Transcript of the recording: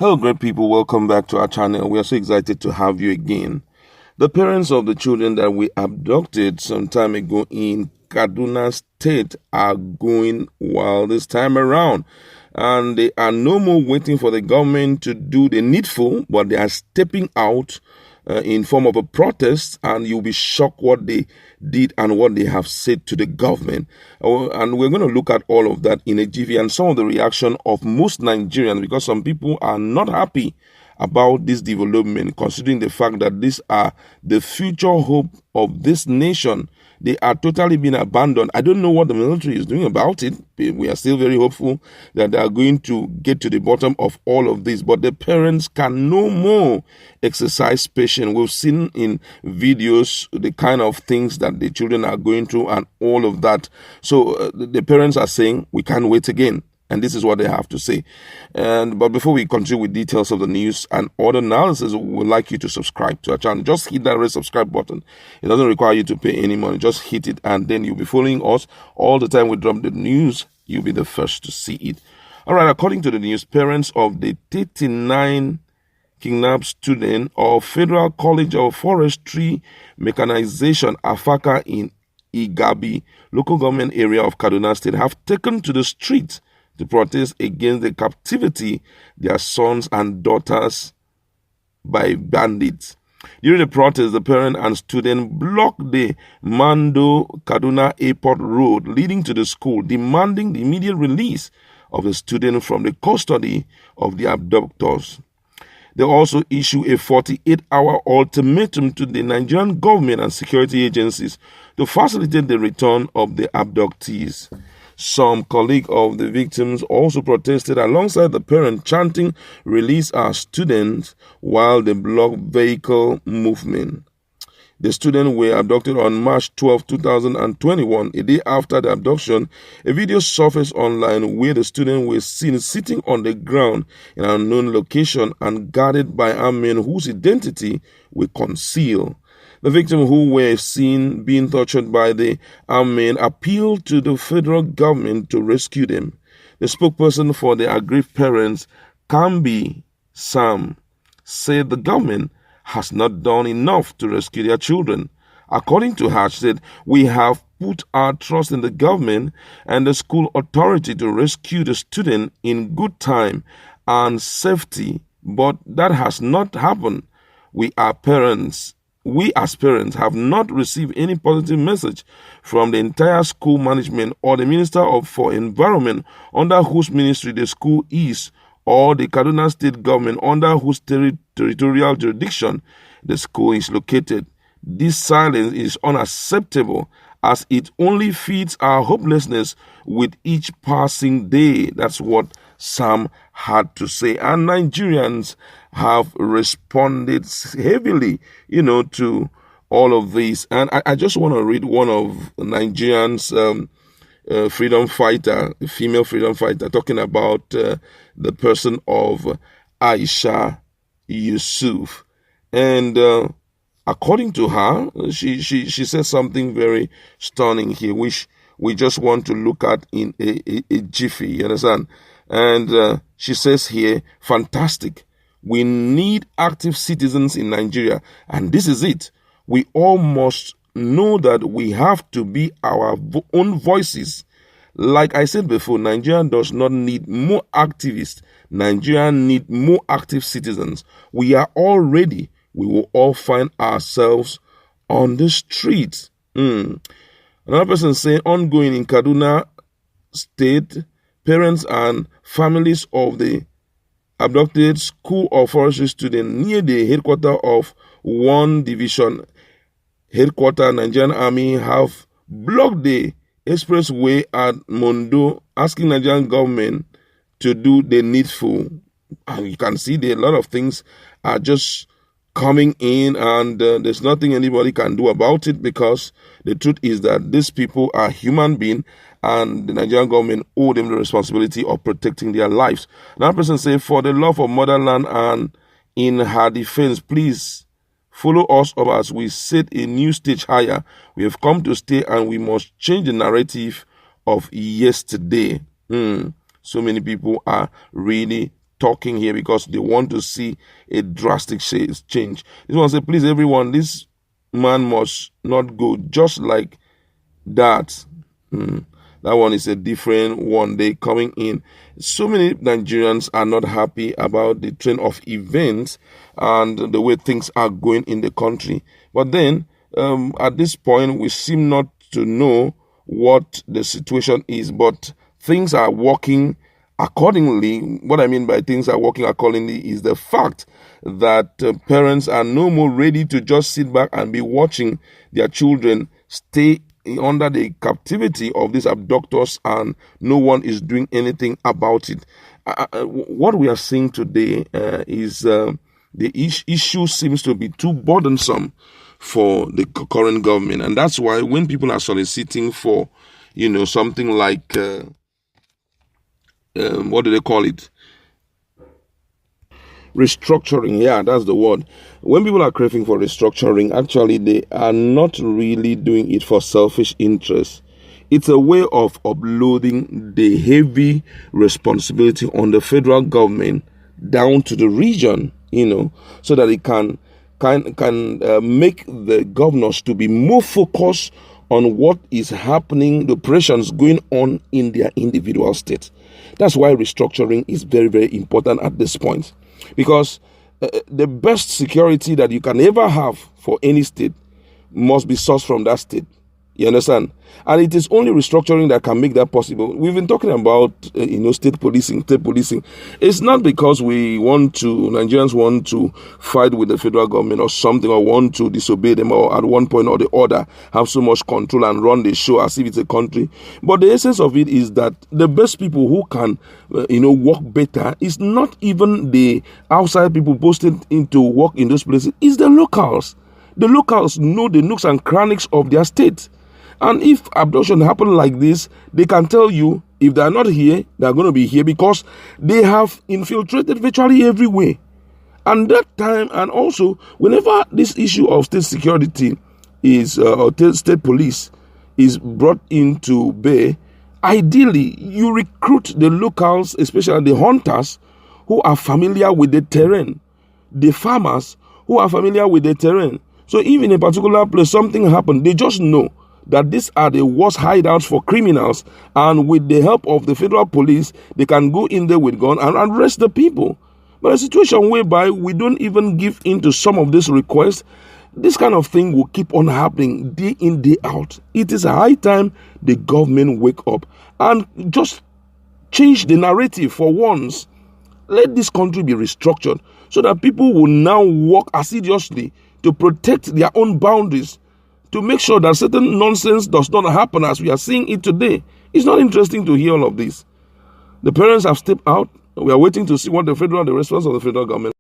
Hello, great people. Welcome back to our channel. We are so excited to have you again. The parents of the children that we abducted some time ago in Kaduna State are going wild this time around. And they are no more waiting for the government to do the needful, but they are stepping out in form of a protest, and you'll be shocked what they did and what they have said to the government. And we're going to look at all of that in a jiffy and some of the reaction of most Nigerians, because some people are not happy about this development, considering the fact that these are the future hope of this nation. They are totally being abandoned. I don't know what the military is doing about it. We are still very hopeful that they are going to get to the bottom of all of this. But the parents can no more exercise patience. We've seen in videos the kind of things that the children are going through and all of that. So the parents are saying, we can't wait again. And this is what they have to say. But before we continue with details of the news and other analysis, we would like you to subscribe to our channel. Just hit that red subscribe button. It doesn't require you to pay any money. Just hit it, and then you'll be following us all the time we drop the news. You'll be the first to see it. All right, according to the news, parents of the 39 kidnapped student of Federal College of Forestry Mechanization, Afaka, in Igabi, local government area of Kaduna State, have taken to the streets to protest against the captivity their sons and daughters by bandits. During the protest, the parent and student blocked the Mando Kaduna Airport Road leading to the school, demanding the immediate release of the student from the custody of the abductors. They also issued a 48-hour ultimatum to the Nigerian government and security agencies to facilitate the return of the abductees. Some colleagues of the victims also protested alongside the parent, chanting, "Release our students," while they blocked vehicle movement. The students were abducted on March 12, 2021. A day after the abduction, a video surfaced online where the students were seen sitting on the ground in an unknown location and guarded by armed men whose identity were concealed. The victims who were seen being tortured by the armed men appealed to the federal government to rescue them. The spokesperson for the aggrieved parents, Kambi Sam, said the government has not done enough to rescue their children. According to her, she said, "We have put our trust in the government and the school authority to rescue the student in good time and safety, but that has not happened. We as parents have not received any positive message from the entire school management or the Minister for Environment, under whose ministry the school is, or the Kaduna State government, under whose territorial jurisdiction the school is located. This silence is unacceptable, as it only feeds our hopelessness with each passing day." That's what Sam had to say. And Nigerians have responded heavily, to all of this. And I just want to read one of Nigerians' freedom fighter, female freedom fighter, talking about the person of Aisha Yusuf. And according to her, she says something very stunning here, which we just want to look at in a jiffy, you understand? And she says here, "Fantastic. We need active citizens in Nigeria, and this is it. We all must know that we have to be our own voices. Like I said before, Nigeria does not need more activists. Nigeria needs more active citizens. We are all ready. We will all find ourselves on the streets." Another person saying, ongoing in Kaduna State, parents and families of the abducted school of forestry students near the headquarters of 1 Division headquarters Nigerian Army have blocked the expressway at Mondo, asking Nigerian government to do the needful. And you can see that a lot of things are just coming in, and there's nothing anybody can do about it, because the truth is that these people are human beings, and the Nigerian government owe them the responsibility of protecting their lives. Another person says, "For the love of motherland and in her defense, please follow us up as we set a new stage higher. We have come to stay, and we must change the narrative of yesterday." So many people are really talking here because they want to see a drastic change. This one say, please everyone, this man must not go, just like that. That one is a different one. They coming in. So many Nigerians are not happy about the trend of events and the way things are going in the country. But then, at this point, we seem not to know what the situation is. But things are working accordingly. What I mean by things are working accordingly is the fact that parents are no more ready to just sit back and be watching their children stay under the captivity of these abductors, and no one is doing anything about it. What we are seeing today is the issue seems to be too burdensome for the current government, and that's why when people are soliciting for, something like what do they call it? Restructuring, yeah, that's the word. When people are craving for restructuring, actually they are not really doing it for selfish interest. It's a way of uploading the heavy responsibility on the federal government down to the region, so that it can make the governors to be more focused on what is happening, the operations going on in their individual states. That's why restructuring is very, very important at this point. Because the best security that you can ever have for any state must be sourced from that state. You understand? And it is only restructuring that can make that possible. We've been talking about, state policing. It's not because Nigerians want to fight with the federal government or something, or want to disobey them, or at one point or the other have so much control and run the show as if it's a country. But the essence of it is that the best people who can, work better is not even the outside people posted into work in those places. It's the locals. The locals know the nooks and crannies of their state. And if abduction happen like this, they can tell you if they are not here, they are going to be here, because they have infiltrated virtually everywhere. And that time, and also whenever this issue of state security is, or state police is brought into bear, ideally you recruit the locals, especially the hunters who are familiar with the terrain, the farmers who are familiar with the terrain. So if in a particular place something happened, they just know that these are the worst hideouts for criminals, and with the help of the federal police, they can go in there with gun and arrest the people. But a situation whereby we don't even give in to some of these requests, this kind of thing will keep on happening day in, day out. It is a high time the government wake up and just change the narrative for once. Let this country be restructured so that people will now work assiduously to protect their own boundaries, to make sure that certain nonsense does not happen as we are seeing it today. It's not interesting to hear all of this. The parents have stepped out. We are waiting to see what the response of the federal government.